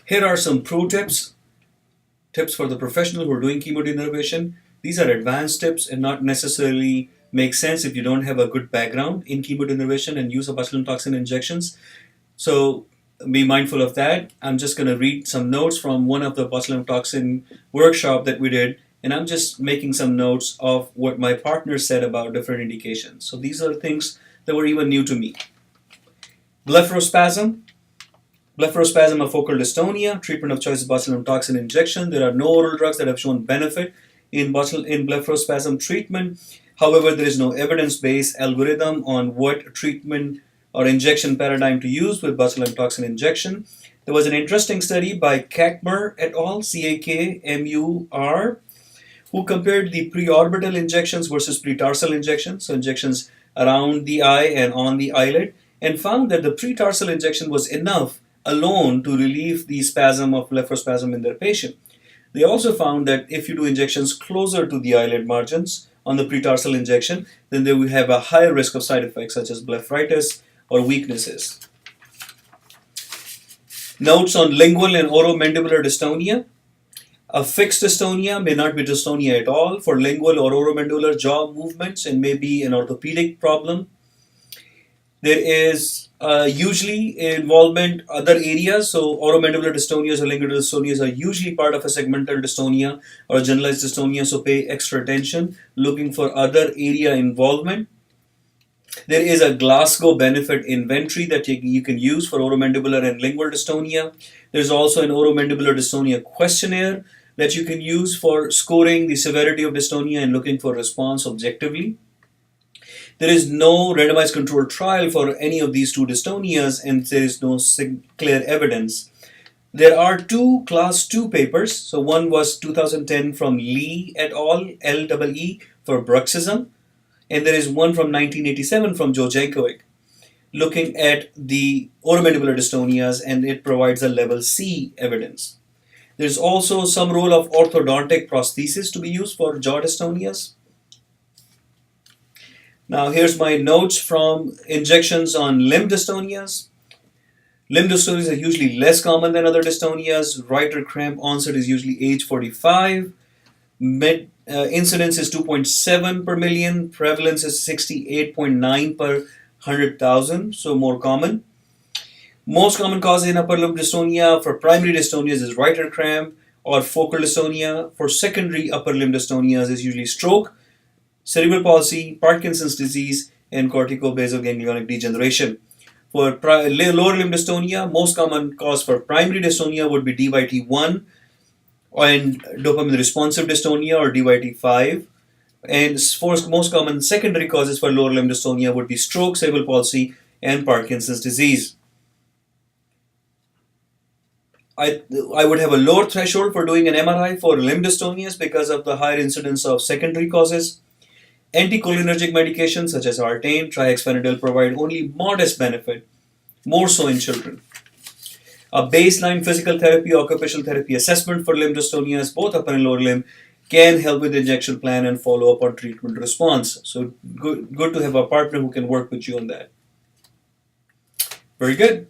Here are some pro tips for the professional who are doing chemodenervation. These are advanced tips and not necessarily make sense if you don't have a good background in chemodenervation and use of botulinum toxin injections. So be mindful of that. I'm just going to read some notes from one of the botulinum toxin workshop that we did, and I'm just making some notes of what my partner said about different indications. So these are things that were even new to me. Blepharospasm. Blepharospasm of focal dystonia, treatment of choice is botulinum toxin injection. There are no oral drugs that have shown benefit in blepharospasm treatment. However, there is no evidence-based algorithm on what treatment or injection paradigm to use with botulinum toxin injection. There was an interesting study by Kakmur et al., C-A-K-M-U-R, who compared the preorbital injections versus pretarsal injections, so injections around the eye and on the eyelid, and found that the pretarsal injection was enough alone to relieve the spasm of blepharospasm in their patient. They also found that if you do injections closer to the eyelid margins on the pretarsal injection, then they will have a higher risk of side effects such as blepharitis or weaknesses. Notes on lingual and oromandibular dystonia. A fixed dystonia may not be dystonia at all for lingual or oromandibular jaw movements and may be an orthopedic problem. There is usually involvement other areas, so oromandibular dystonias or lingual dystonias are usually part of a segmental dystonia or a generalized dystonia, so pay extra attention looking for other area involvement. There is a Glasgow benefit inventory that you can use for oromandibular and lingual dystonia. There's also an oromandibular dystonia questionnaire that you can use for scoring the severity of dystonia and looking for response objectively. There is no randomized controlled trial for any of these two dystonias, and there is no clear evidence. There are two class 2 papers. So one was 2010 from Lee et al., L-E-E, for bruxism, and there is one from 1987 from Jojankovic looking at the oromandibular dystonias, and it provides a level C evidence. There's also some role of orthodontic prosthesis to be used for jaw dystonias. Now here's my notes from injections on limb dystonias. Limb dystonias are usually less common than other dystonias. Reiter cramp onset is usually age 45. Incidence is 2.7 per million. Prevalence is 68.9 per 100,000, so more common. Most common causes in upper limb dystonia for primary dystonias is Reiter cramp or focal dystonia. For secondary upper limb dystonias is usually stroke, cerebral palsy, Parkinson's disease, and corticobasal ganglionic degeneration. For lower limb dystonia, most common cause for primary dystonia would be DYT1 and dopamine responsive dystonia or DYT5. And for most common secondary causes for lower limb dystonia would be stroke, cerebral palsy, and Parkinson's disease. I would have a lower threshold for doing an MRI for limb dystonias because of the higher incidence of secondary causes. Anticholinergic medications such as Artane, trihexyphenidyl provide only modest benefit, more so in children. A baseline physical therapy or occupational therapy assessment for limb dystonias, both upper and lower limb, can help with the injection plan and follow up on treatment response. So good to have a partner who can work with you on that. Very good.